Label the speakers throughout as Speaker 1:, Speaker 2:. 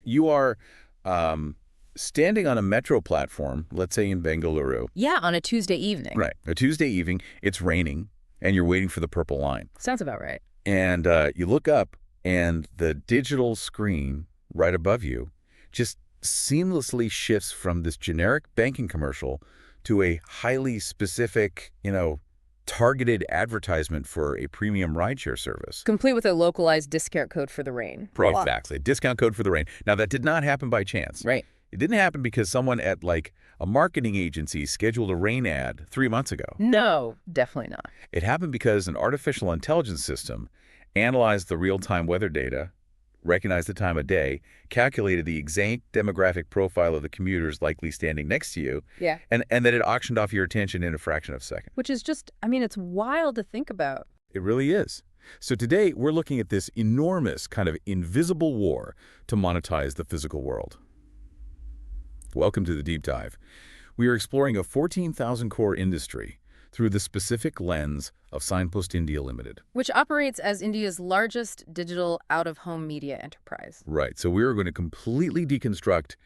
Speaker 1: You are standing on a metro platform, let's say in Bengaluru.
Speaker 2: Yeah, on a Tuesday evening.
Speaker 1: Right. A Tuesday evening, it's raining, and you're waiting for the purple line.
Speaker 2: Sounds about right.
Speaker 1: And you look up, and the digital screen right above you just seamlessly shifts from this generic banking commercial to a highly specific, targeted advertisement for a premium rideshare service.
Speaker 2: Complete with a localized discount code for the rain.
Speaker 1: Exactly. Discount code for the rain. Now, that did not happen by chance.
Speaker 2: Right.
Speaker 1: It didn't happen because someone at, a marketing agency scheduled a rain ad 3 months ago.
Speaker 2: No, definitely not.
Speaker 1: It happened because an artificial intelligence system analyzed the real-time weather data, recognized the time of day, calculated the exact demographic profile of the commuters likely standing next to you,
Speaker 2: Yeah.
Speaker 1: and then it auctioned off your attention in a fraction of a second.
Speaker 2: Which is just, it's wild to think about.
Speaker 1: It really is. So today, we're looking at this enormous kind of invisible war to monetize the physical world. Welcome to the Deep Dive. We are exploring a 14,000-core industry through the specific lens of Signpost India Limited.
Speaker 2: Which operates as India's largest digital out-of-home media enterprise.
Speaker 1: Right. So we're going to completely deconstruct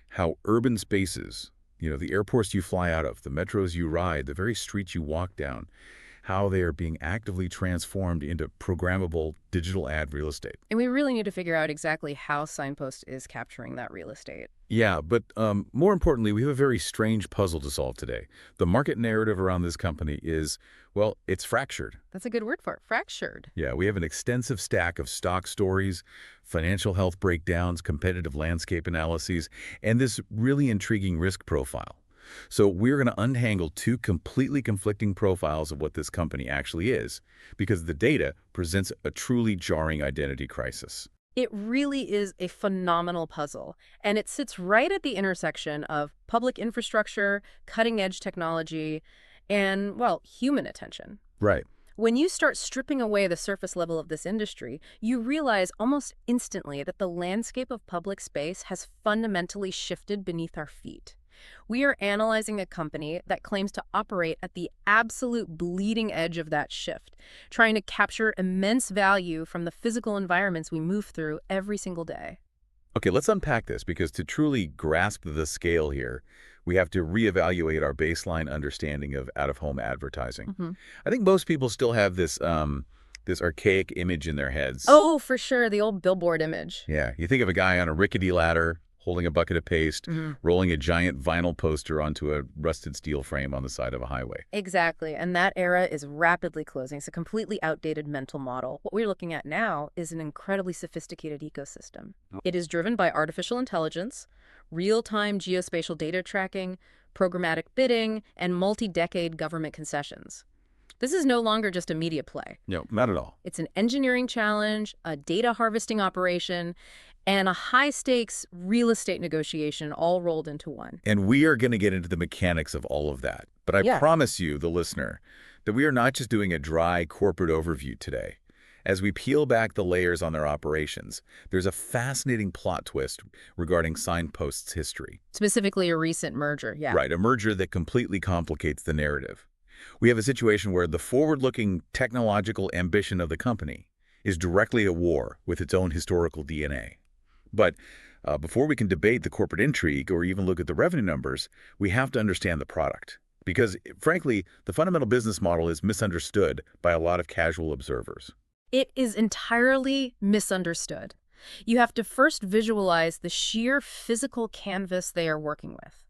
Speaker 1: how urban spaces, the airports you fly out of, the metros you ride, the very streets you walk down, how they are being actively transformed into programmable digital ad real estate.
Speaker 2: And we really need to figure out exactly how Signpost is capturing that real estate.
Speaker 1: Yeah, but more importantly, we have a very strange puzzle to solve today. The market narrative around this company is, well, it's fractured.
Speaker 2: That's a good word for it, fractured.
Speaker 1: Yeah, we have an extensive stack of stock stories, financial health breakdowns, competitive landscape analyses, and this really intriguing risk profile. So we're going to untangle two completely conflicting profiles of what this company actually is, because the data presents a truly jarring identity crisis.
Speaker 2: It really is a phenomenal puzzle, and it sits right at the intersection of public infrastructure, cutting-edge technology, and, well, human attention.
Speaker 1: Right.
Speaker 2: When you start stripping away the surface level of this industry, you realize almost instantly that the landscape of public space has fundamentally shifted beneath our feet. We are analyzing a company that claims to operate at the absolute bleeding edge of that shift, trying to capture immense value from the physical environments we move through every single day.
Speaker 1: Okay, let's unpack this, because to truly grasp the scale here, we have to reevaluate our baseline understanding of out-of-home advertising. I think most people still have this archaic image in their heads.
Speaker 2: Oh, for sure, the old billboard image.
Speaker 1: Yeah, you think of a guy on a rickety ladder, holding a bucket of paste, rolling a giant vinyl poster onto a rusted steel frame on the side of a highway.
Speaker 2: Exactly, and that era is rapidly closing. It's a completely outdated mental model. What we're looking at now is an incredibly sophisticated ecosystem. It is driven by artificial intelligence, real-time geospatial data tracking, programmatic bidding, and multi-decade government concessions. This is no longer just a media play.
Speaker 1: No, not at all.
Speaker 2: It's an engineering challenge, a data harvesting operation, and a high-stakes real estate negotiation all rolled into one.
Speaker 1: And we are going to get into the mechanics of all of that. But I promise you, the listener, that we are not just doing a dry corporate overview today. As we peel back the layers on their operations, there's a fascinating plot twist regarding Signpost's history.
Speaker 2: Specifically a recent merger, yeah.
Speaker 1: Right, a merger that completely complicates the narrative. We have a situation where the forward-looking technological ambition of the company is directly at war with its own historical DNA. But before we can debate the corporate intrigue or even look at the revenue numbers, we have to understand the product. Because, frankly, the fundamental business model is misunderstood by a lot of casual observers.
Speaker 2: It is entirely misunderstood. You have to first visualize the sheer physical canvas they are working with.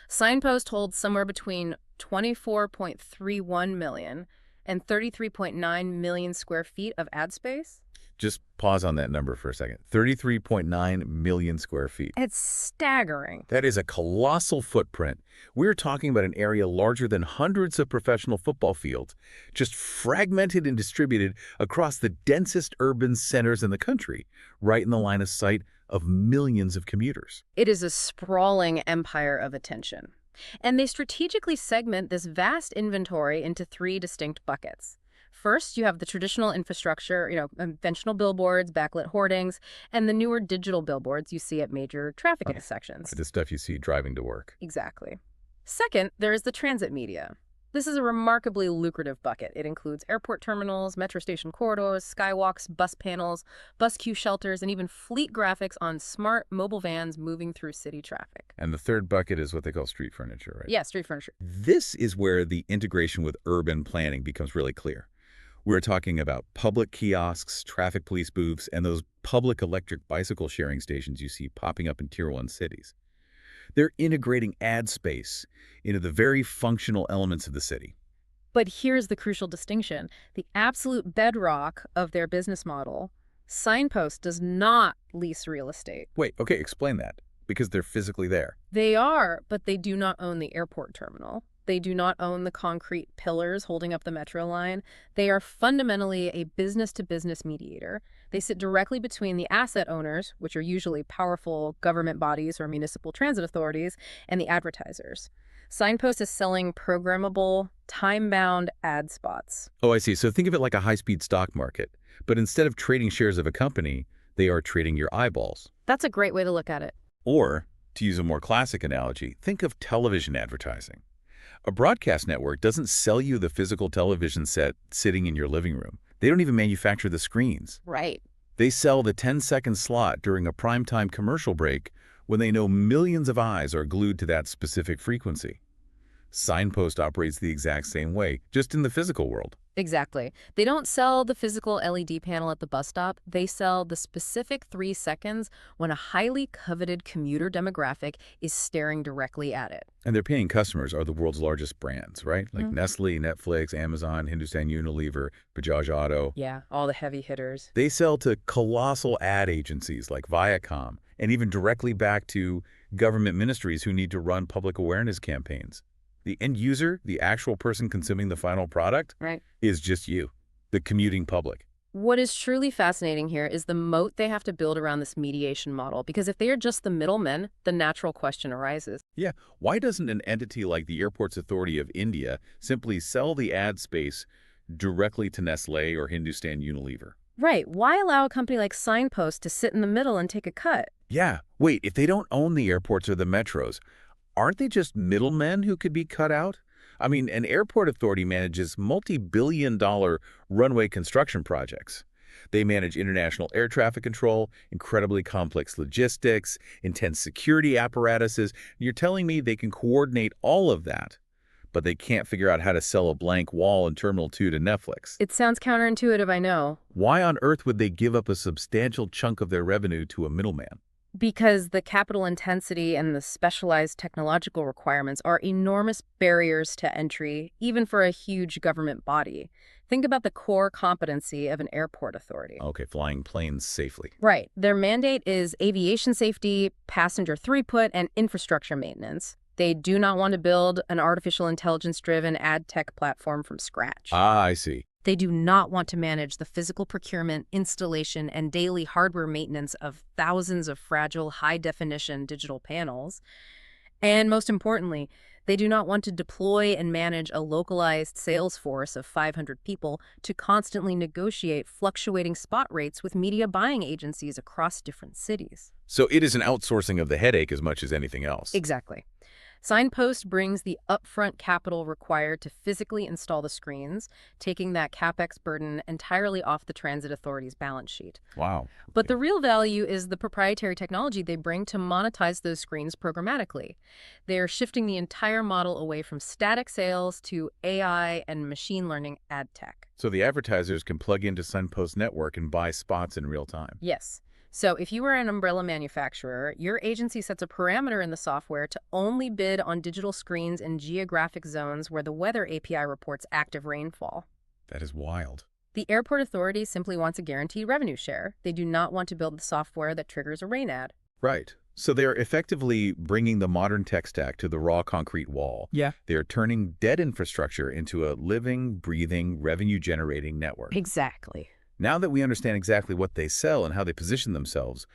Speaker 2: Signpost holds somewhere between 24.31 million and 33.9 million square feet of ad space.
Speaker 1: Just pause on that number for a second. 33.9 million square feet.
Speaker 2: It's staggering.
Speaker 1: That is a colossal footprint. We're talking about an area larger than hundreds of professional football fields, just fragmented and distributed across the densest urban centers in the country, right in the line of sight of millions of commuters.
Speaker 2: It is a sprawling empire of attention. And they strategically segment this vast inventory into three distinct buckets. First, you have the traditional infrastructure, conventional billboards, backlit hoardings, and the newer digital billboards you see at major traffic intersections.
Speaker 1: The stuff you see driving to work.
Speaker 2: Exactly. Second, there is the transit media. This is a remarkably lucrative bucket. It includes airport terminals, metro station corridors, skywalks, bus panels, bus queue shelters, and even fleet graphics on smart mobile vans moving through city traffic.
Speaker 1: And the third bucket is what they call street furniture, right?
Speaker 2: Yeah, street furniture.
Speaker 1: This is where the integration with urban planning becomes really clear. We're talking about public kiosks, traffic police booths, and those public electric bicycle sharing stations you see popping up in Tier 1 cities. They're integrating ad space into the very functional elements of the city.
Speaker 2: But here's the crucial distinction. The absolute bedrock of their business model, Signpost does not lease real estate.
Speaker 1: Wait, okay, explain that. Because they're physically there.
Speaker 2: They are, but they do not own the airport terminal. They do not own the concrete pillars holding up the metro line. They are fundamentally a business-to-business mediator. They sit directly between the asset owners, which are usually powerful government bodies or municipal transit authorities, and the advertisers. Signpost is selling programmable, time-bound ad spots.
Speaker 1: Oh, I see. So think of it like a high-speed stock market. But instead of trading shares of a company, they are trading your eyeballs.
Speaker 2: That's a great way to look at it.
Speaker 1: Or, to use a more classic analogy, think of television advertising. A broadcast network doesn't sell you the physical television set sitting in your living room. They don't even manufacture the screens.
Speaker 2: Right.
Speaker 1: They sell the 10-second slot during a primetime commercial break when they know millions of eyes are glued to that specific frequency. Signpost operates the exact same way, just in the physical world.
Speaker 2: Exactly. They don't sell the physical LED panel at the bus stop. They sell the specific 3 seconds when a highly coveted commuter demographic is staring directly at it.
Speaker 1: And their paying customers are the world's largest brands, right? Like Nestle, Netflix, Amazon, Hindustan Unilever, Bajaj Auto.
Speaker 2: Yeah, all the heavy hitters.
Speaker 1: They sell to colossal ad agencies like Viacom, and even directly back to government ministries who need to run public awareness campaigns. The end user, the actual person consuming the final product,
Speaker 2: Right.
Speaker 1: is just you, the commuting public.
Speaker 2: What is truly fascinating here is the moat they have to build around this mediation model, because if they are just the middlemen, the natural question arises.
Speaker 1: Yeah, why doesn't an entity like the Airports Authority of India simply sell the ad space directly to Nestle or Hindustan Unilever?
Speaker 2: Right. Why allow a company like Signpost to sit in the middle and take a cut?
Speaker 1: Yeah, wait, if they don't own the airports or the metros, aren't they just middlemen who could be cut out? I mean, an airport authority manages multi-billion-dollar runway construction projects. They manage international air traffic control, incredibly complex logistics, intense security apparatuses. You're telling me they can coordinate all of that, but they can't figure out how to sell a blank wall in Terminal 2 to Netflix.
Speaker 2: It sounds counterintuitive, I know.
Speaker 1: Why on earth would they give up a substantial chunk of their revenue to a middleman?
Speaker 2: Because the capital intensity and the specialized technological requirements are enormous barriers to entry, even for a huge government body. Think about the core competency of an airport authority.
Speaker 1: Okay, flying planes safely.
Speaker 2: Right. Their mandate is aviation safety, passenger throughput, and infrastructure maintenance. They do not want to build an artificial intelligence-driven ad tech platform from scratch.
Speaker 1: Ah, I see.
Speaker 2: They do not want to manage the physical procurement, installation, and daily hardware maintenance of thousands of fragile, high-definition digital panels. And most importantly, they do not want to deploy and manage a localized sales force of 500 people to constantly negotiate fluctuating spot rates with media buying agencies across different cities.
Speaker 1: So it is an outsourcing of the headache as much as anything else.
Speaker 2: Exactly. Signpost brings the upfront capital required to physically install the screens, taking that CapEx burden entirely off the transit authority's balance sheet.
Speaker 1: Wow.
Speaker 2: But the real value is the proprietary technology they bring to monetize those screens programmatically. They're shifting the entire model away from static sales to AI and machine learning ad tech.
Speaker 1: So the advertisers can plug into Signpost network and buy spots in real time.
Speaker 2: Yes. So if you are an umbrella manufacturer, your agency sets a parameter in the software to only bid on digital screens in geographic zones where the weather API reports active rainfall.
Speaker 1: That is wild.
Speaker 2: The airport authority simply wants a guaranteed revenue share. They do not want to build the software that triggers a rain ad.
Speaker 1: Right. So they're effectively bringing the modern tech stack to the raw concrete wall.
Speaker 2: Yeah.
Speaker 1: They're turning dead infrastructure into a living, breathing, revenue-generating network.
Speaker 2: Exactly.
Speaker 1: Now that we understand exactly what they sell and how they position themselves,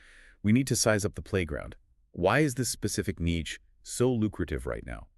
Speaker 1: we need to size up the playground. Why is this specific niche so lucrative right now?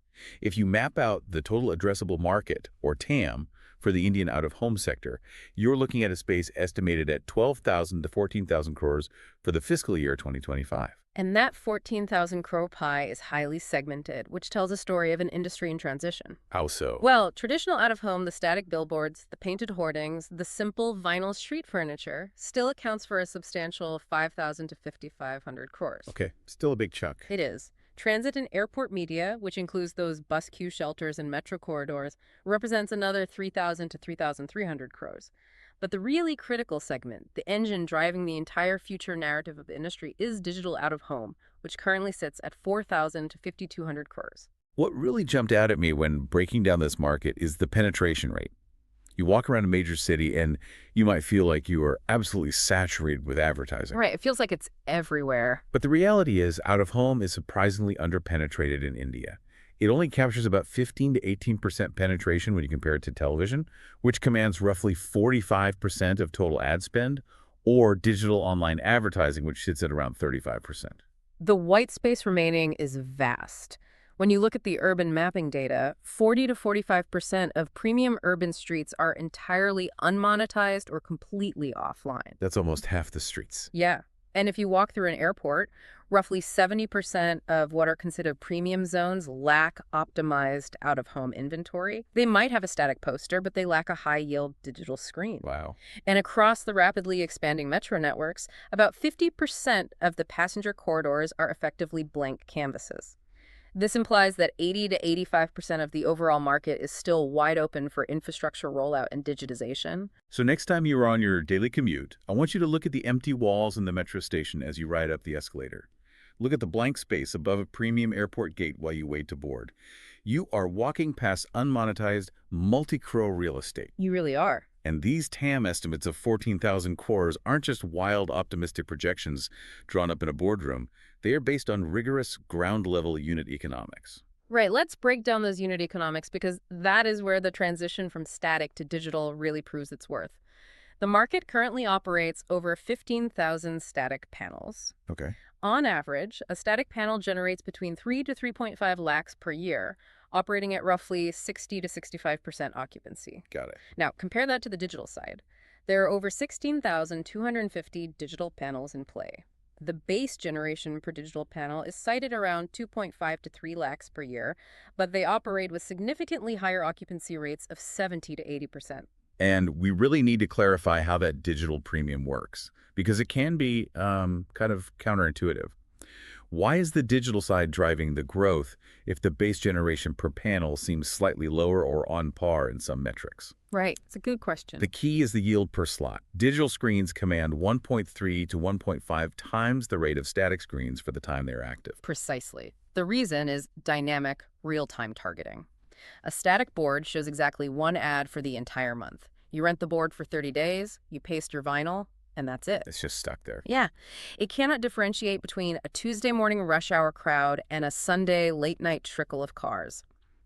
Speaker 1: If you map out the total addressable market, or TAM, for the Indian out-of-home sector, you're looking at a space estimated at 12,000 to 14,000 crores for the fiscal year 2025.
Speaker 2: And that 14,000 crore pie is highly segmented, which tells a story of an industry in transition.
Speaker 1: How so?
Speaker 2: Well, traditional out-of-home, the static billboards, the painted hoardings, the simple vinyl street furniture still accounts for a substantial 5,000 to 5,500 crores.
Speaker 1: Okay, still a big chunk.
Speaker 2: It is. Transit and airport media, which includes those bus queue shelters and metro corridors, represents another 3,000 to 3,300 crores. But the really critical segment, the engine driving the entire future narrative of the industry, is digital out-of-home, which currently sits at 4,000 to 5,200 crores.
Speaker 1: What really jumped out at me when breaking down this market is the penetration rate. You walk around a major city and you might feel like you are absolutely saturated with advertising.
Speaker 2: Right, it feels like it's everywhere.
Speaker 1: But the reality is out-of-home is surprisingly underpenetrated in India. It only captures about 15 to 18% penetration when you compare it to television, which commands roughly 45% of total ad spend, or digital online advertising, which sits at around 35%.
Speaker 2: The white space remaining is vast. When you look at the urban mapping data, 40 to 45% of premium urban streets are entirely unmonetized or completely offline.
Speaker 1: That's almost half the streets.
Speaker 2: Yeah. And if you walk through an airport, roughly 70% of what are considered premium zones lack optimized out-of-home inventory. They might have a static poster, but they lack a high-yield digital screen.
Speaker 1: Wow.
Speaker 2: And across the rapidly expanding metro networks, about 50% of the passenger corridors are effectively blank canvases. This implies that 80 to 85% of the overall market is still wide open for infrastructure rollout and digitization.
Speaker 1: So next time you're on your daily commute, I want you to look at the empty walls in the metro station as you ride up the escalator. Look at the blank space above a premium airport gate while you wait to board. You are walking past unmonetized, multi-crore real estate.
Speaker 2: You really are.
Speaker 1: And these TAM estimates of 14,000 crores aren't just wild, optimistic projections drawn up in a boardroom. They are based on rigorous, ground-level unit economics.
Speaker 2: Right, let's break down those unit economics because that is where the transition from static to digital really proves its worth. The market currently operates over 15,000 static panels.
Speaker 1: Okay.
Speaker 2: On average, a static panel generates between 3 to 3.5 lakhs per year, operating at roughly 60 to 65% occupancy.
Speaker 1: Got it.
Speaker 2: Now, compare that to the digital side. There are over 16,250 digital panels in play. The base generation per digital panel is cited around 2.5 to 3 lakhs per year, but they operate with significantly higher occupancy rates of 70 to 80%.
Speaker 1: And we really need to clarify how that digital premium works, because it can be kind of counterintuitive. Why is the digital side driving the growth if the base generation per panel seems slightly lower or on par in some metrics?
Speaker 2: Right. It's a good question.
Speaker 1: The key is the yield per slot. Digital screens command 1.3 to 1.5 times the rate of static screens for the time they're active.
Speaker 2: Precisely. The reason is dynamic, real-time targeting. A static board shows exactly one ad for the entire month. You rent the board for 30 days, you paste your vinyl, and that's it.
Speaker 1: It's just stuck there.
Speaker 2: Yeah. It cannot differentiate between a Tuesday morning rush hour crowd and a Sunday late-night trickle of cars.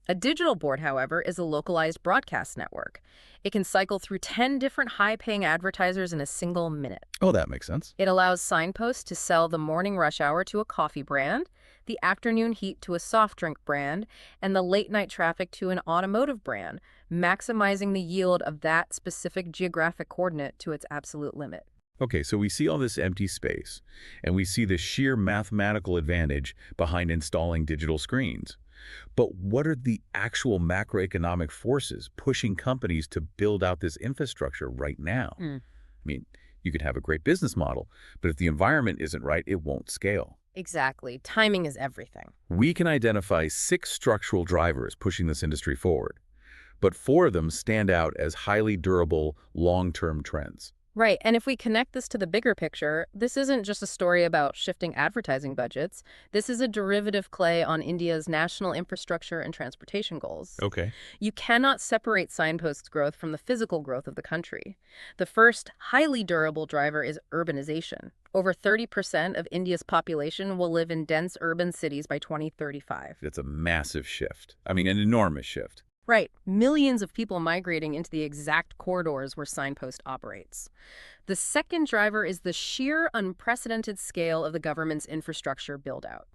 Speaker 2: A digital board, however, is a localized broadcast network. It can cycle through 10 different high-paying advertisers in a single minute.
Speaker 1: Oh, that makes sense.
Speaker 2: It allows Signpost to sell the morning rush hour to a coffee brand, the afternoon heat to a soft drink brand, and the late-night traffic to an automotive brand, maximizing the yield of that specific geographic coordinate to its absolute limit.
Speaker 1: Okay, so we see all this empty space, and we see the sheer mathematical advantage behind installing digital screens. But what are the actual macroeconomic forces pushing companies to build out this infrastructure right now? I mean, you could have a great business model, but if the environment isn't right, it won't scale.
Speaker 2: Exactly. Timing is everything.
Speaker 1: We can identify 6 structural drivers pushing this industry forward, but 4 of them stand out as highly durable, long-term trends.
Speaker 2: Right, and if we connect this to the bigger picture, this isn't just a story about shifting advertising budgets. This is a derivative play on India's national infrastructure and transportation goals.
Speaker 1: Okay.
Speaker 2: You cannot separate Signpost's growth from the physical growth of the country. The first highly durable driver is urbanization. Over 30% of India's population will live in dense urban cities by 2035.
Speaker 1: It's a massive shift. I mean, an enormous shift.
Speaker 2: Right. Millions of people migrating into the exact corridors where Signpost operates. The second driver is the sheer unprecedented scale of the government's infrastructure build-out.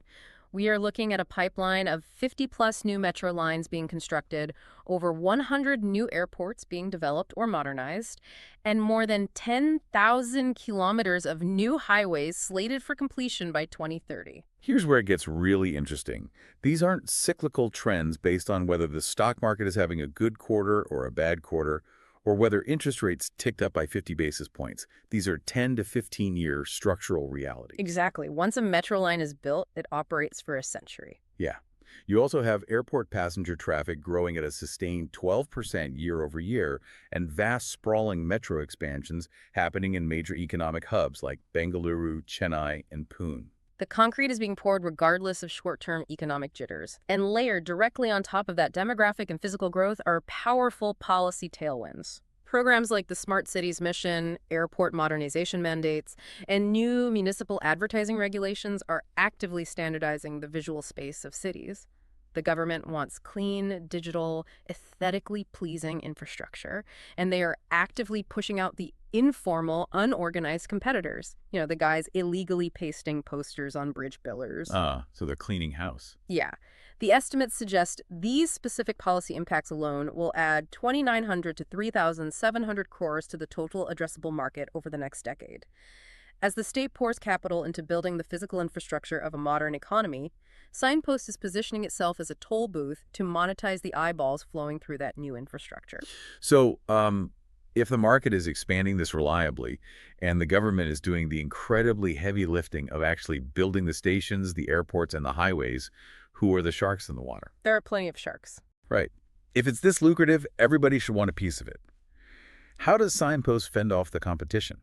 Speaker 2: We are looking at a pipeline of 50-plus new metro lines being constructed, over 100 new airports being developed or modernized, and more than 10,000 kilometers of new highways slated for completion by 2030.
Speaker 1: Here's where it gets really interesting. These aren't cyclical trends based on whether the stock market is having a good quarter or a bad quarter, or whether interest rates ticked up by 50 basis points. These are 10 to 15-year structural realities.
Speaker 2: Exactly. Once a metro line is built, it operates for a century.
Speaker 1: Yeah. You also have airport passenger traffic growing at a sustained 12% year over year, and vast sprawling metro expansions happening in major economic hubs like Bengaluru, Chennai, and Pune.
Speaker 2: The concrete is being poured regardless of short-term economic jitters. And layered directly on top of that demographic and physical growth are powerful policy tailwinds. Programs like the Smart Cities Mission, airport modernization mandates, and new municipal advertising regulations are actively standardizing the visual space of cities. The government wants clean, digital, aesthetically pleasing infrastructure, and they are actively pushing out the informal, unorganized competitors. You know, the guys illegally pasting posters on bridge pillars.
Speaker 1: So they're cleaning house.
Speaker 2: Yeah. The estimates suggest these specific policy impacts alone will add 2,900 to 3,700 crores to the total addressable market over the next decade. As the state pours capital into building the physical infrastructure of a modern economy, Signpost is positioning itself as a toll booth to monetize the eyeballs flowing through that new infrastructure.
Speaker 1: So, if the market is expanding this reliably and the government is doing the incredibly heavy lifting of actually building the stations, the airports, and the highways, who are the sharks in the water?
Speaker 2: There are plenty of sharks.
Speaker 1: Right. If it's this lucrative, everybody should want a piece of it. How does Signpost fend off the competition?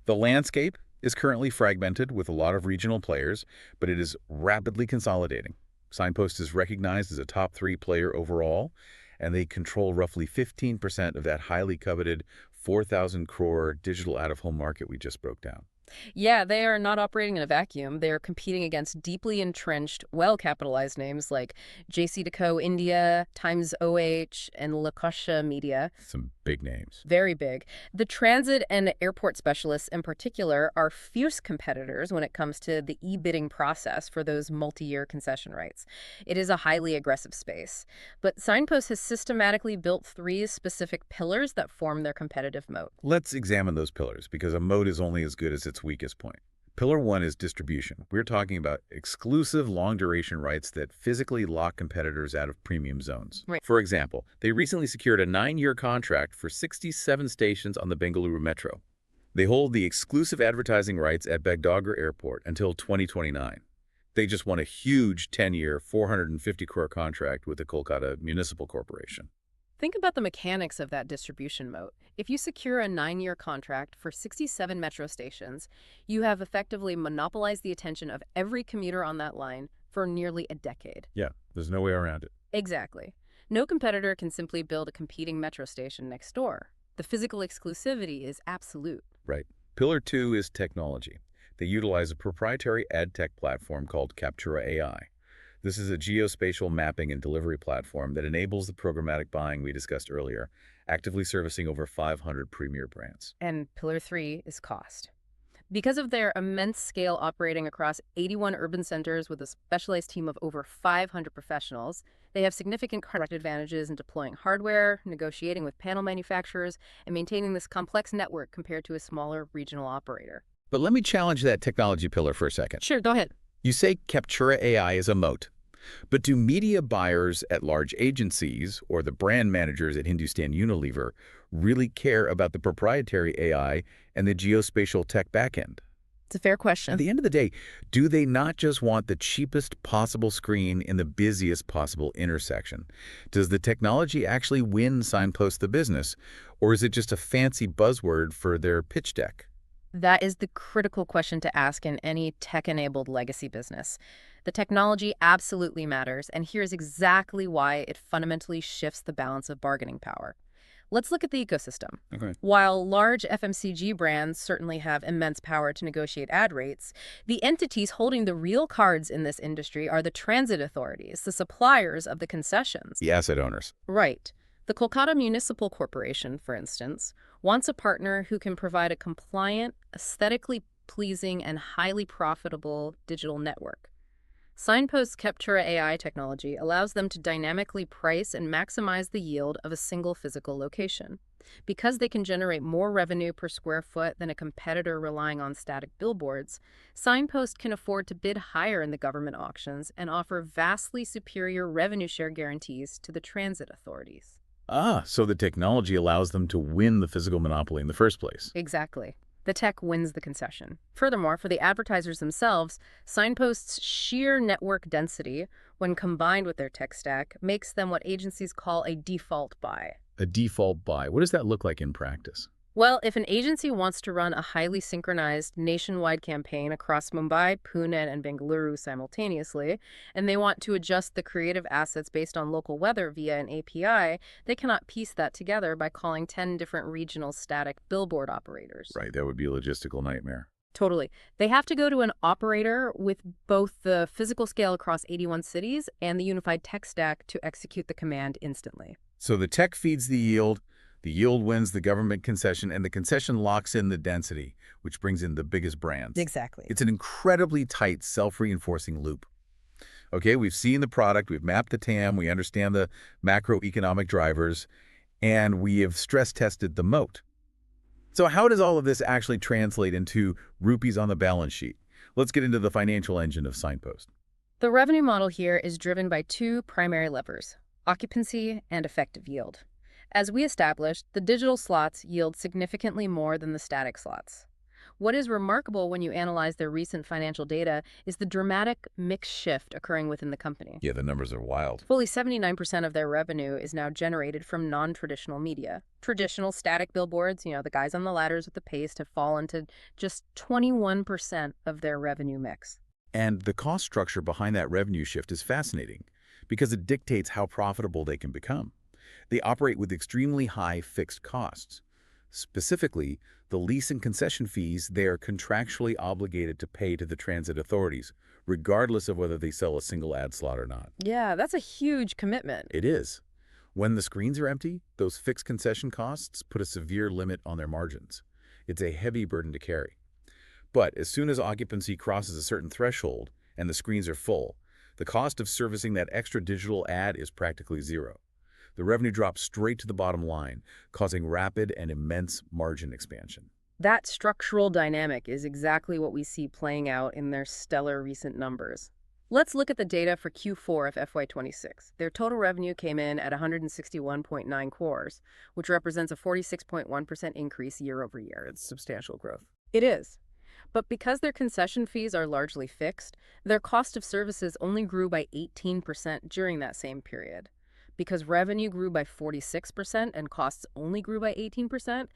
Speaker 1: The landscape is currently fragmented with a lot of regional players, but it is rapidly consolidating. Signpost is recognized as a top 3 player overall, and they control roughly 15% of that highly coveted 4,000 crore digital out-of-home market we just broke down.
Speaker 2: Yeah, they are not operating in a vacuum. They are competing against deeply entrenched, well-capitalized names like JCDecaux India, Times OH, and Lakosha Media.
Speaker 1: Some big names.
Speaker 2: Very big. The transit and airport specialists in particular are fierce competitors when it comes to the e-bidding process for those multi-year concession rights. It is a highly aggressive space. But Signpost has systematically built 3 specific pillars that form their competitive moat.
Speaker 1: Let's examine those pillars, because a moat is only as good as its weakest point. Pillar 1 is distribution. We're talking about exclusive long-duration rights that physically lock competitors out of premium zones.
Speaker 2: Right.
Speaker 1: For example, they recently secured a 9-year contract for 67 stations on the Bangalore Metro. They hold the exclusive advertising rights at Bangalore Airport until 2029. They just won a huge 10-year, 450 crore contract with the Kolkata Municipal Corporation.
Speaker 2: Think about the mechanics of that distribution moat. If you secure a 9-year contract for 67 metro stations, you have effectively monopolized the attention of every commuter on that line for nearly a decade.
Speaker 1: Yeah, there's no way around it.
Speaker 2: Exactly. No competitor can simply build a competing metro station next door. The physical exclusivity is absolute.
Speaker 1: Right. Pillar 2 is technology. They utilize a proprietary ad tech platform called Captura AI. This is a geospatial mapping and delivery platform that enables the programmatic buying we discussed earlier, actively servicing over 500 premier brands.
Speaker 2: And pillar 3 is cost. Because of their immense scale operating across 81 urban centers with a specialized team of over 500 professionals, they have significant cost advantages in deploying hardware, negotiating with panel manufacturers, and maintaining this complex network compared to a smaller regional operator.
Speaker 1: But let me challenge that technology pillar for a second.
Speaker 2: Sure, go ahead.
Speaker 1: You say Captura AI is a moat. But do media buyers at large agencies or the brand managers at Hindustan Unilever really care about the proprietary AI and the geospatial tech backend?
Speaker 2: It's a fair question.
Speaker 1: At the end of the day, do they not just want the cheapest possible screen in the busiest possible intersection? Does the technology actually win Signpost the business, or is it just a fancy buzzword for their pitch deck?
Speaker 2: That is the critical question to ask in any tech-enabled legacy business. The technology absolutely matters, and here's exactly why it fundamentally shifts the balance of bargaining power. Let's look at the ecosystem.
Speaker 1: Okay.
Speaker 2: While large FMCG brands certainly have immense power to negotiate ad rates, the entities holding the real cards in this industry are the transit authorities, the suppliers of the concessions.
Speaker 1: The asset owners.
Speaker 2: Right. The Kolkata Municipal Corporation, for instance, wants a partner who can provide a compliant, aesthetically pleasing, and highly profitable digital network. Signpost's Captura AI technology allows them to dynamically price and maximize the yield of a single physical location. Because they can generate more revenue per square foot than a competitor relying on static billboards, Signpost can afford to bid higher in the government auctions and offer vastly superior revenue share guarantees to the transit authorities.
Speaker 1: Ah, so the technology allows them to win the physical monopoly in the first place.
Speaker 2: Exactly. The tech wins the concession. Furthermore, for the advertisers themselves, Signpost's sheer network density, when combined with their tech stack, makes them what agencies call a default buy.
Speaker 1: A default buy. What does that look like in practice?
Speaker 2: Well, if an agency wants to run a highly synchronized nationwide campaign across Mumbai, Pune, and Bengaluru simultaneously, and they want to adjust the creative assets based on local weather via an API, they cannot piece that together by calling 10 different regional static billboard operators.
Speaker 1: Right, that would be a logistical nightmare.
Speaker 2: Totally. They have to go to an operator with both the physical scale across 81 cities and the unified tech stack to execute the command instantly.
Speaker 1: So the tech feeds the yield wins the government concession, and the concession locks in the density, which brings in the biggest brands.
Speaker 2: Exactly.
Speaker 1: It's an incredibly tight, self-reinforcing loop. Okay, we've seen the product, we've mapped the TAM, we understand the macroeconomic drivers, and we have stress-tested the moat. So how does all of this actually translate into rupees on the balance sheet? Let's get into the financial engine of Signpost.
Speaker 2: The revenue model here is driven by two primary levers: occupancy and effective yield. As we established, the digital slots yield significantly more than the static slots. What is remarkable when you analyze their recent financial data is the dramatic mix shift occurring within the company.
Speaker 1: Yeah, the numbers are wild.
Speaker 2: Fully 79% of their revenue is now generated from non-traditional media. Traditional static billboards, the guys on the ladders with the paste, have fallen to just 21% of their revenue mix.
Speaker 1: And the cost structure behind that revenue shift is fascinating because it dictates how profitable they can become. They operate with extremely high fixed costs. Specifically, the lease and concession fees they are contractually obligated to pay to the transit authorities, regardless of whether they sell a single ad slot or not.
Speaker 2: Yeah, that's a huge commitment.
Speaker 1: It is. When the screens are empty, those fixed concession costs put a severe limit on their margins. It's a heavy burden to carry. But as soon as occupancy crosses a certain threshold and the screens are full, the cost of servicing that extra digital ad is practically zero. The revenue drops straight to the bottom line, causing rapid and immense margin expansion.
Speaker 2: That structural dynamic is exactly what we see playing out in their stellar recent numbers. Let's look at the data for Q4 of FY26. Their total revenue came in at 161.9 crores, which represents a 46.1% increase year over year. It's substantial growth. It is. But because their concession fees are largely fixed, their cost of services only grew by 18% during that same period. Because revenue grew by 46% and costs only grew by 18%,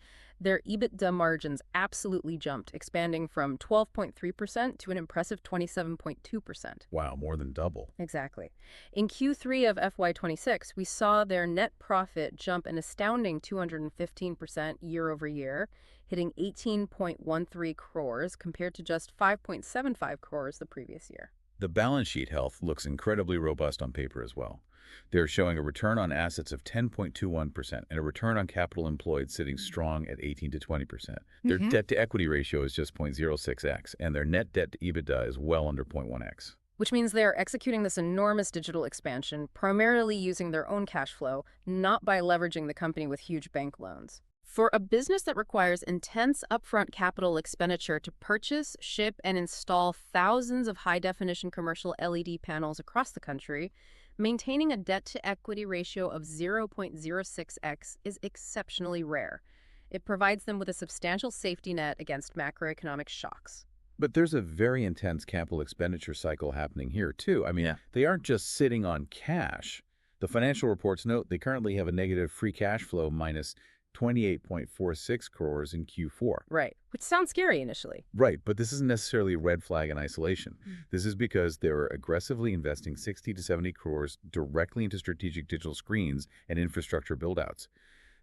Speaker 2: their EBITDA margins absolutely jumped, expanding from 12.3% to an impressive 27.2%.
Speaker 1: Wow, more than double.
Speaker 2: Exactly. In Q3 of FY26, we saw their net profit jump an astounding 215% year over year, hitting 18.13 crores compared to just 5.75 crores the previous year.
Speaker 1: The balance sheet health looks incredibly robust on paper as well. They're showing a return on assets of 10.21% and a return on capital employed sitting strong at 18 to 20%. Their debt-to-equity ratio is just 0.06x, and their net debt to EBITDA is well under 0.1x.
Speaker 2: Which means they are executing this enormous digital expansion primarily using their own cash flow, not by leveraging the company with huge bank loans. For a business that requires intense upfront capital expenditure to purchase, ship, and install thousands of high-definition commercial LED panels across the country, maintaining a debt-to-equity ratio of 0.06x is exceptionally rare. It provides them with a substantial safety net against macroeconomic shocks.
Speaker 1: But there's a very intense capital expenditure cycle happening here, too. They aren't just sitting on cash. The financial reports note they currently have a negative free cash flow minus 28.46 crores in Q4.
Speaker 2: Right, which sounds scary initially.
Speaker 1: Right, but this isn't necessarily a red flag in isolation. This is because they're aggressively investing 60 to 70 crores directly into strategic digital screens and infrastructure buildouts.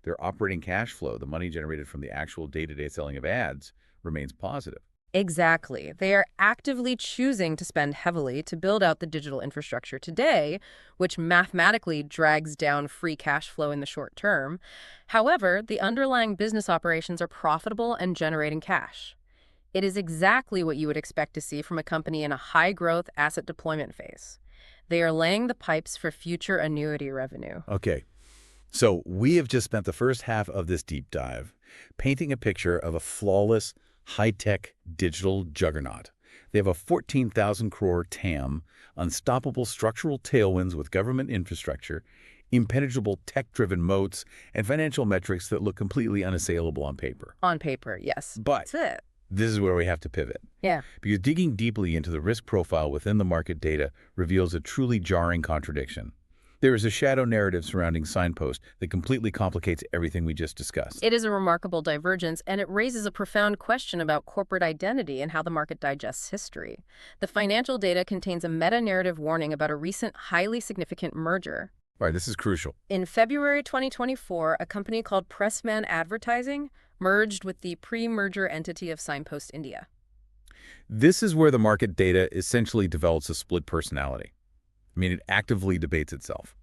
Speaker 1: Their operating cash flow, the money generated from the actual day-to-day selling of ads, remains positive.
Speaker 2: Exactly. They are actively choosing to spend heavily to build out the digital infrastructure today, which mathematically drags down free cash flow in the short term. However, the underlying business operations are profitable and generating cash. It is exactly what you would expect to see from a company in a high-growth asset deployment phase. They are laying the pipes for future annuity revenue.
Speaker 1: Okay, so we have just spent the first half of this deep dive painting a picture of a flawless, high-tech digital juggernaut. They have a 14,000 crore TAM, unstoppable structural tailwinds with government infrastructure, impenetrable tech-driven moats, and financial metrics that look completely unassailable on paper.
Speaker 2: On paper, yes.
Speaker 1: But
Speaker 2: That's it.
Speaker 1: this is where we have to pivot.
Speaker 2: Yeah.
Speaker 1: Because digging deeply into the risk profile within the market data reveals a truly jarring contradiction. There is a shadow narrative surrounding Signpost that completely complicates everything we just discussed.
Speaker 2: It is a remarkable divergence, and it raises a profound question about corporate identity and how the market digests history. The financial data contains a meta-narrative warning about a recent, highly significant merger.
Speaker 1: All right, this is crucial.
Speaker 2: In February 2024, a company called Pressman Advertising merged with the pre-merger entity of Signpost India.
Speaker 1: This is where the market data essentially develops a split personality. I mean, it actively debates itself.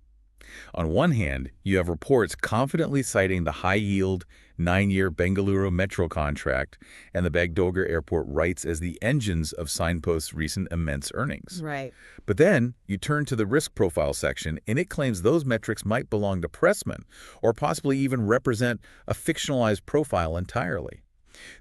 Speaker 1: On one hand, you have reports confidently citing the high-yield 9-year Bangalore Metro contract and the Bangalore Airport rights as the engines of Signpost's recent immense earnings.
Speaker 2: Right.
Speaker 1: But then you turn to the risk profile section, and it claims those metrics might belong to Pressman or possibly even represent a fictionalized profile entirely.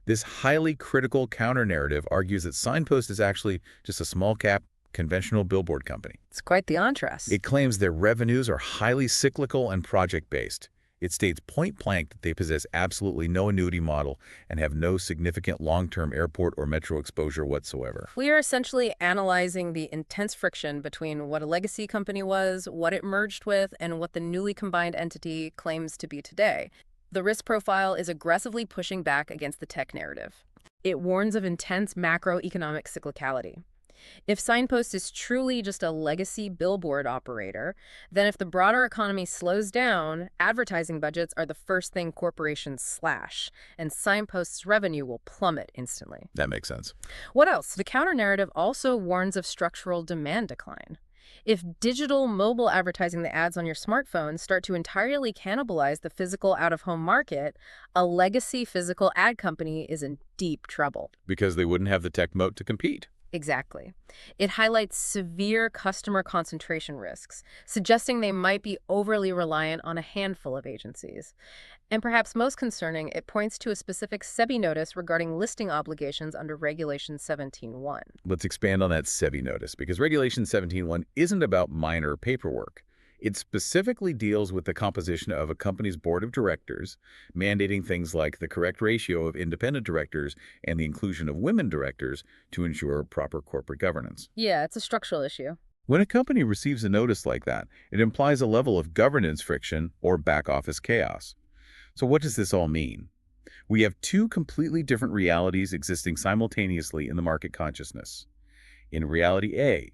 Speaker 1: This highly critical counter-narrative argues that Signpost is actually just a small-cap, conventional billboard company.
Speaker 2: It's quite the contrast.
Speaker 1: It claims their revenues are highly cyclical and project-based. It states point-blank that they possess absolutely no annuity model and have no significant long-term airport or metro exposure whatsoever.
Speaker 2: We are essentially analyzing the intense friction between what a legacy company was, what it merged with, and what the newly combined entity claims to be today. The risk profile is aggressively pushing back against the tech narrative. It warns of intense macroeconomic cyclicality. If Signpost is truly just a legacy billboard operator, then if the broader economy slows down, advertising budgets are the first thing corporations slash, and Signpost's revenue will plummet instantly.
Speaker 1: That makes sense.
Speaker 2: What else? The counter-narrative also warns of structural demand decline. If digital mobile advertising, the ads on your smartphone, start to entirely cannibalize the physical out-of-home market, a legacy physical ad company is in deep trouble.
Speaker 1: Because they wouldn't have the tech moat to compete.
Speaker 2: Exactly. It highlights severe customer concentration risks, suggesting they might be overly reliant on a handful of agencies. And perhaps most concerning, it points to a specific SEBI notice regarding listing obligations under Regulation 17.1.
Speaker 1: Let's expand on that SEBI notice, because Regulation 17.1 isn't about minor paperwork. It specifically deals with the composition of a company's board of directors, mandating things like the correct ratio of independent directors and the inclusion of women directors to ensure proper corporate governance.
Speaker 2: Yeah, it's a structural issue.
Speaker 1: When a company receives a notice like that, it implies a level of governance friction or back-office chaos. So what does this all mean? We have two completely different realities existing simultaneously in the market consciousness. In reality A,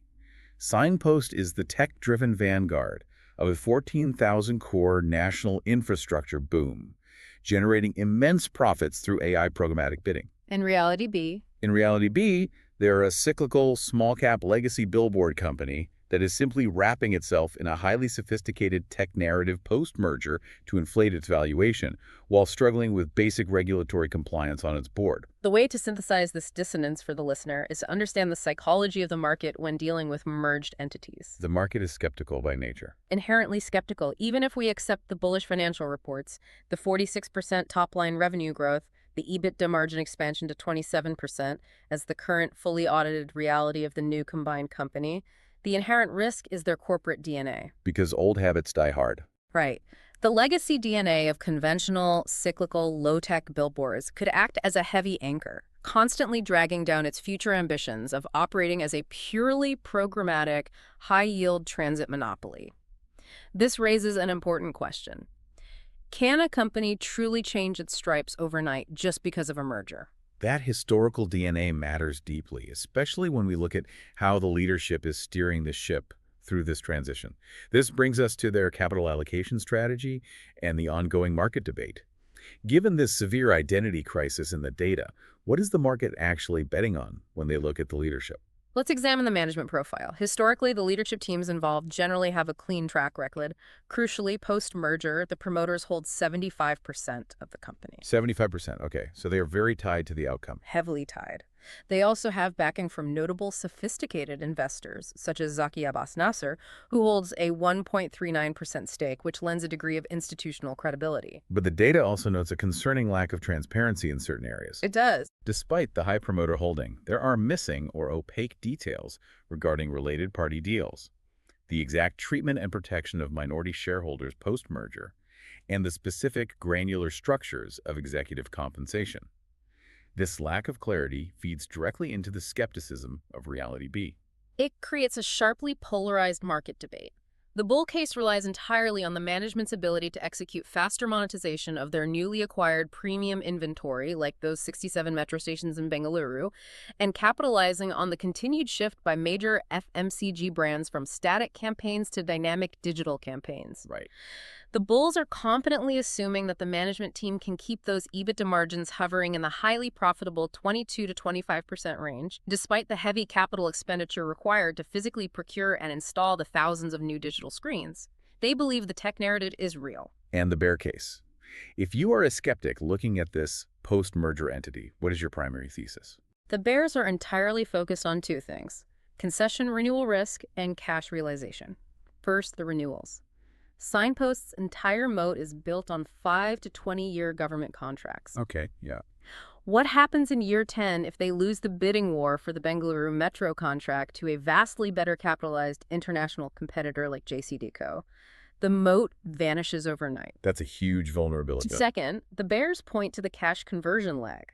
Speaker 1: Signpost is the tech-driven vanguard of a 14,000 core national infrastructure boom, generating immense profits through AI programmatic bidding.
Speaker 2: In reality B,
Speaker 1: In reality B, they're a cyclical, small-cap legacy billboard company that is simply wrapping itself in a highly sophisticated tech narrative post-merger to inflate its valuation, while struggling with basic regulatory compliance on its board.
Speaker 2: the way to synthesize this dissonance for the listener is to understand the psychology of the market when dealing with merged entities.
Speaker 1: The market is skeptical by nature.
Speaker 2: Inherently skeptical, even if we accept the bullish financial reports, the 46% top-line revenue growth, the EBITDA margin expansion to 27% as the current fully audited reality of the new combined company. The inherent risk is their corporate DNA.
Speaker 1: Because old habits die hard.
Speaker 2: Right. The legacy DNA of conventional, cyclical, low-tech billboards could act as a heavy anchor, constantly dragging down its future ambitions of operating as a purely programmatic, high-yield transit monopoly. This raises an important question. Can a company truly change its stripes overnight just because of a merger?
Speaker 1: That historical DNA matters deeply, especially when we look at how the leadership is steering the ship through this transition. This brings us to their capital allocation strategy and the ongoing market debate. Given this severe identity crisis in the data, what is the market actually betting on when they look at the leadership?
Speaker 2: Let's examine the management profile. Historically, the leadership teams involved generally have a clean track record. Crucially, post-merger, the promoters hold 75% of the company.
Speaker 1: 75%. Okay, so they are very tied to the outcome.
Speaker 2: Heavily tied. They also have backing from notable sophisticated investors, such as Zaki Abbas Nasser, who holds a 1.39% stake, which lends a degree of institutional credibility.
Speaker 1: But the data also notes a concerning lack of transparency in certain areas.
Speaker 2: It does.
Speaker 1: Despite the high promoter holding, there are missing or opaque details regarding related party deals, the exact treatment and protection of minority shareholders post-merger, and the specific granular structures of executive compensation. This lack of clarity feeds directly into the skepticism of Reality B.
Speaker 2: It creates a sharply polarized market debate. The bull case relies entirely on the management's ability to execute faster monetization of their newly acquired premium inventory, like those 67 metro stations in Bengaluru, and capitalizing on the continued shift by major FMCG brands from static campaigns to dynamic digital campaigns.
Speaker 1: Right.
Speaker 2: The bulls are confidently assuming that the management team can keep those EBITDA margins hovering in the highly profitable 22 to 25% range, despite the heavy capital expenditure required to physically procure and install the thousands of new digital screens. They believe the tech narrative is real.
Speaker 1: And the bear case. If you are a skeptic looking at this post-merger entity, what is your primary thesis?
Speaker 2: The bears are entirely focused on two things: concession renewal risk and cash realization. First, the renewals. Signpost's entire moat is built on 5 to 20-year government contracts.
Speaker 1: Okay, yeah.
Speaker 2: What happens in year 10 if they lose the bidding war for the Bangalore Metro contract to a vastly better capitalized international competitor like JCDecaux? The moat vanishes overnight.
Speaker 1: That's a huge vulnerability.
Speaker 2: Second, the bears point to the cash conversion lag.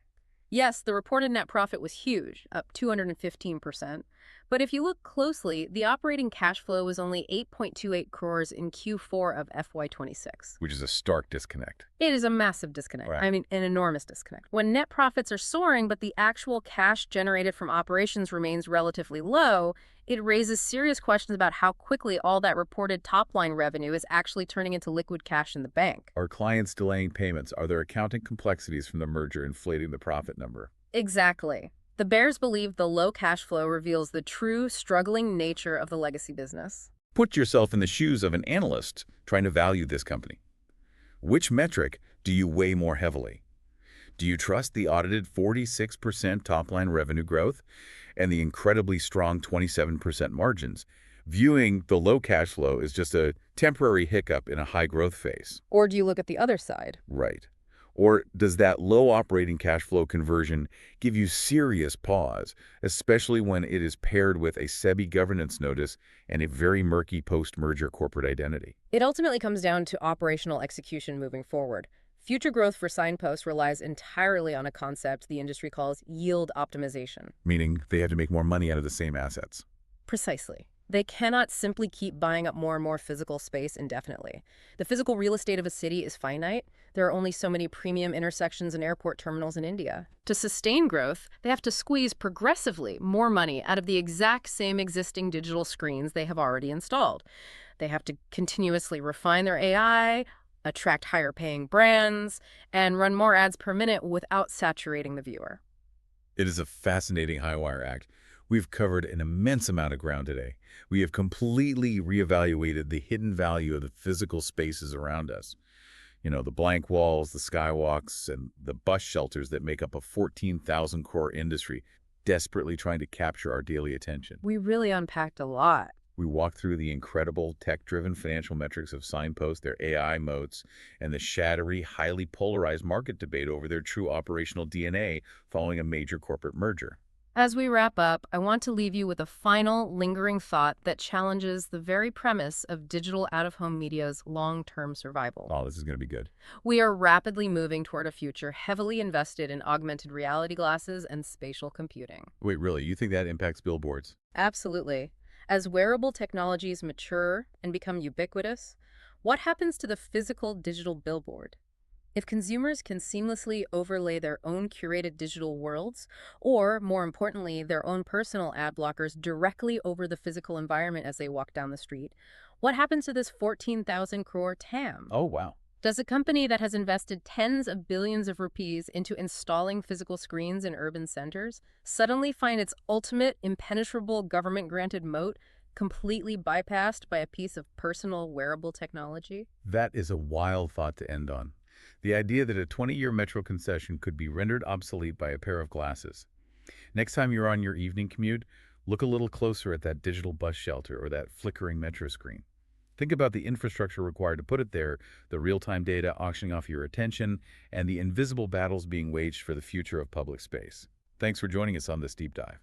Speaker 2: Yes, the reported net profit was huge, up 215%. But if you look closely, the operating cash flow was only 8.28 crores in Q4 of FY26.
Speaker 1: Which is a stark disconnect.
Speaker 2: It is a massive disconnect.
Speaker 1: Right.
Speaker 2: I mean, an enormous disconnect. When net profits are soaring, but the actual cash generated from operations remains relatively low, it raises serious questions about how quickly all that reported top-line revenue is actually turning into liquid cash in the bank.
Speaker 1: Are clients delaying payments? Are there accounting complexities from the merger inflating the profit number?
Speaker 2: Exactly. The bears believe the low cash flow reveals the true struggling nature of the legacy business.
Speaker 1: Put yourself in the shoes of an analyst trying to value this company. Which metric do you weigh more heavily? Do you trust the audited 46% top-line revenue growth and the incredibly strong 27% margins, viewing the low cash flow as just a temporary hiccup in a high-growth phase?
Speaker 2: Or do you look at the other side?
Speaker 1: Right. Or does that low operating cash flow conversion give you serious pause, especially when it is paired with a SEBI governance notice and a very murky post-merger corporate identity?
Speaker 2: It ultimately comes down to operational execution moving forward. Future growth for Signpost relies entirely on a concept the industry calls yield optimization.
Speaker 1: Meaning they have to make more money out of the same assets.
Speaker 2: Precisely. They cannot simply keep buying up more and more physical space indefinitely. The physical real estate of a city is finite. There are only so many premium intersections and airport terminals in India. To sustain growth, they have to squeeze progressively more money out of the exact same existing digital screens they have already installed. They have to continuously refine their AI, attract higher-paying brands, and run more ads per minute without saturating the viewer.
Speaker 1: It is a fascinating high-wire act. We've covered an immense amount of ground today. We have completely reevaluated the hidden value of the physical spaces around us. You know, the blank walls, the skywalks, and the bus shelters that make up a 14,000 crore industry, desperately trying to capture our daily attention.
Speaker 2: We really unpacked a lot.
Speaker 1: We walked through the incredible tech-driven financial metrics of Signpost, their AI moats, and the shattery, highly polarized market debate over their true operational DNA following a major corporate merger.
Speaker 2: As we wrap up, I want to leave you with a final, lingering thought that challenges the very premise of digital out-of-home media's long-term survival.
Speaker 1: Oh, this is going to be good.
Speaker 2: We are rapidly moving toward a future heavily invested in augmented reality glasses and spatial computing.
Speaker 1: Wait, really? You think that impacts billboards?
Speaker 2: Absolutely. As wearable technologies mature and become ubiquitous, what happens to the physical digital billboard? If consumers can seamlessly overlay their own curated digital worlds, or, more importantly, their own personal ad blockers directly over the physical environment as they walk down the street, what happens to this 14,000 crore TAM?
Speaker 1: Oh, wow.
Speaker 2: Does a company that has invested tens of billions of rupees into installing physical screens in urban centers suddenly find its ultimate impenetrable government-granted moat completely bypassed by a piece of personal wearable technology?
Speaker 1: That is a wild thought to end on. The idea that a 20-year metro concession could be rendered obsolete by a pair of glasses. Next time you're on your evening commute, look a little closer at that digital bus shelter or that flickering metro screen. Think about the infrastructure required to put it there, the real-time data auctioning off your attention, and the invisible battles being waged for the future of public space. Thanks for joining us on this deep dive.